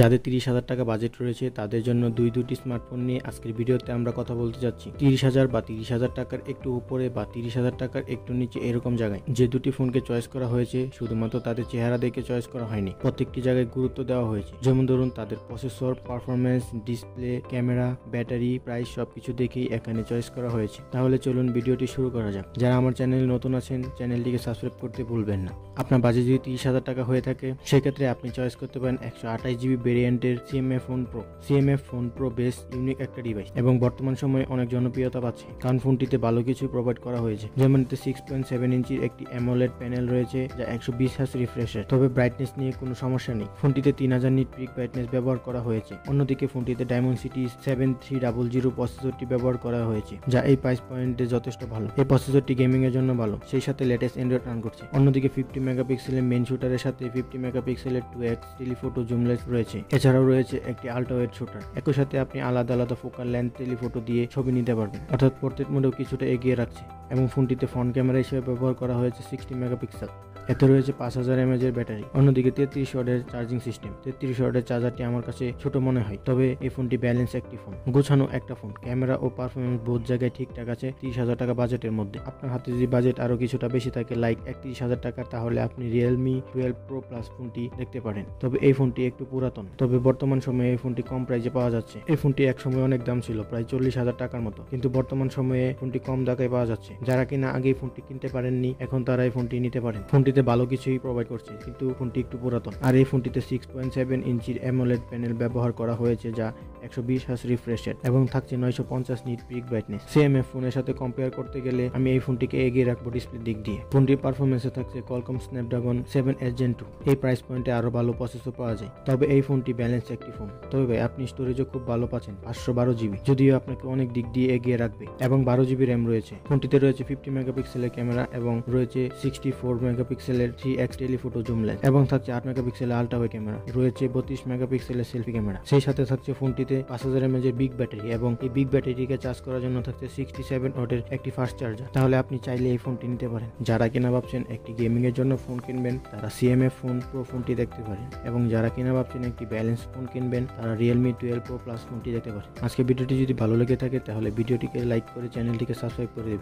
যাদের 30,000 টাকা বাজেট রয়েছে তাদের জন্য দুটি স্মার্টফোন নিয়ে আজকের ভিডিওতে আমরা কথা বলতে যাচ্ছি। 30,000 বা 30,000 টাকার একটু উপরে বা 30,000 টাকার একটু নিচে এরকম জায়গায় যে দুটি ফোনকে চয়েস করা হয়েছে শুধুমাত্র তাদের চেহারা দেখে চয়েস করা হয়নি, প্রত্যেকটি জায়গায় গুরুত্ব দেওয়া হয়েছে। যেমন ধরুন তাদের processor, performance, display, camera, battery, price সবকিছু দেখেই এখানে চয়েস করা হয়েছে। তাহলে চলুন ভিডিওটি শুরু করা যাক। যারা আমার চ্যানেলে নতুন আছেন চ্যানেলটিকে সাবস্ক্রাইব করতে ভুলবেন না। আপনার বাজেট যদি 30,000 টাকা হয়ে থাকে সেক্ষেত্রে আপনি চয়েস করতে পারেন 128GB ভেরিয়েন্টের CMF phone pro. CMF phone pro বেশ ইউনিক একটা ডিভাইস এবং বর্তমান সময়ে অনেক জনপ্রিয়তা পাচ্ছে, কারণ ফোনটিতে ভালো কিছু প্রোভাইড করা হয়েছে। যেমন এতে 6.7 ইঞ্চির একটি AMOLED প্যানেল রয়েছে যা 120 হার্জ রিফ্রেশের, তবে ব্রাইটনেস নিয়ে কোনো সমস্যা নেই। ফোনটিতে 3000 নিট পিক ব্রাইটনেস ব্যবহার করা হয়েছে। অন্যদিকে ফোনটিতে Dimensity 7300 প্রসেসরটি ব্যবহার করা হয়েছে, যা এই প্রাইস পয়েন্টে যথেষ্ট ভালো। এই প্রসেসরটি গেমিং এর জন্য ভালো, সেই সাথে লেটেস্ট অ্যান্ড্রয়েড রান করছে। অন্যদিকে 50 মেগাপিক্সেলের মেইন শুটারের সাথে 50 মেগাপিক্সেলের 2x টেলিফোটো জুম লেন্স রয়েছে। এছাড়াও রয়েছে একটি আল্ট্রা ওয়াইড শুটার। একই সাথে আপনি আলাদা আলাদা ফোকাল লেন্থ টেলিফোটো দিয়ে ছবি নিতে পারবেন, অর্থাৎ পোর্ট্রেট মোডেও কিছুটা এগিয়ে রাখছে। এবং ফোনটিতে ফ্রন্ট ক্যামেরা হিসেবে ব্যবহার করা হয়েছে 60 মেগাপিক্সেল। এতে রয়েছে 5000 mAh এর ব্যাটারি। অন্যদিকে 33 ওয়াটের চার্জিং সিস্টেম। 33 ওয়াটের চার্জারটি আমার কাছে ছোট মনে হয়, তবে এই ফোনটি ব্যালেন্স একটি ফোন, গোছানো একটা ফোন। ক্যামেরা ও পারফরমেন্স বোধ জায়গায় ঠিকঠাক আছে 30,000 টাকা বাজেটের মধ্যে। আপনার হাতে যদি বাজেট আরো কিছুটা বেশি থাকে, লাইক 31,000 টাকার, তাহলে আপনি Realme 12 Pro Plus ফোনটি দেখতে পারেন। তবে এই ফোনটি একটু পুরাতন, তবে বর্তমান সময়ে এই ফোনটি কম প্রাইসে পাওয়া যাচ্ছে। এই ফোনটি এক সময় অনেক দাম ছিল, প্রায় 40,000 টাকার মতো, কিন্তু বর্তমান সময়ে ফোনটি কম দামে পাওয়া যাচ্ছে। যারা কিনা আগেই ফোনটি কিনতে পারেননি, এখন তারা এই ফোনটি নিতে পারেন। ফোনটিতে ভালো কিছুই প্রোভাইড করছে, কিন্তু ফোনটি একটু পুরাতন। আর এই ফোনটিতে 6.7 ইঞ্চির AMOLED প্যানেল ব্যবহার করা হয়েছে, যা 120 হার্জ রিফ্রেশের এবং থাকছে 950 নিট পিক ব্রাইটনেস। CMF ফোনের সাথে কম্পেয়ার করতে গেলে আমি এই ফোনটিকে এগিয়ে রাখবো ডিসপ্লে দিক দিয়ে। ফোনটির পারফরমেন্সে থাকছে Qualcomm Snapdragon 7S Gen 2। এই প্রাইস পয়েন্টে আরো ভালো প্রসেসর পাওয়া যায়, তবে এই ফোনটি ব্যালেন্স একটি ফোন। তবে ভাই আপনি স্টোরেজও খুব ভালো পাচ্ছেন, 512GB, যদিও আপনাকে অনেক দিক দিয়ে এগিয়ে রাখবে, এবং 12GB র্যাম রয়েছে। ফোনটিতে রয়েছে 50 মেগাপিক্সেলের ক্যামেরা এবং রয়েছে 64 মেগাপিক্সেলের 3x টেলিফোটো জুম লেন্স, এবং থাকছে 8 মেগাপিক্সেলের আল্ট্রা ওয়াইড ক্যামেরা, রয়েছে 32 মেগাপিক্সেলের সেলফি ক্যামেরা। সেই সাথে থাকছে ফোনটিতে 5000 mAh এর বিগ ব্যাটারি, এবং এই বিগ ব্যাটারিকে চার্জ করার জন্য থাকছে 67 ওয়াটের একটি ফাস্ট চার্জার। তাহলে আপনি চাইলে এই ফোনটি নিতে পারেন। যারা কিনা ভাবছেন একটি গেমিং এর জন্য ফোন কিনবেন, তারা CMF ফোন প্রো ফোনটি দেখতে পারেন, এবং যারা কিনা ভাবছেন একটি ব্যালেন্স ফোন কিনবেন, তারা Realme 12 Pro Plus ফোনটি দেখতে পারেন। আজকে ভিডিওটি যদি ভালো লেগে থাকে তাহলে ভিডিওটিকে লাইক করে চ্যানেলটিকে সাবস্ক্রাইব করে দেবেন।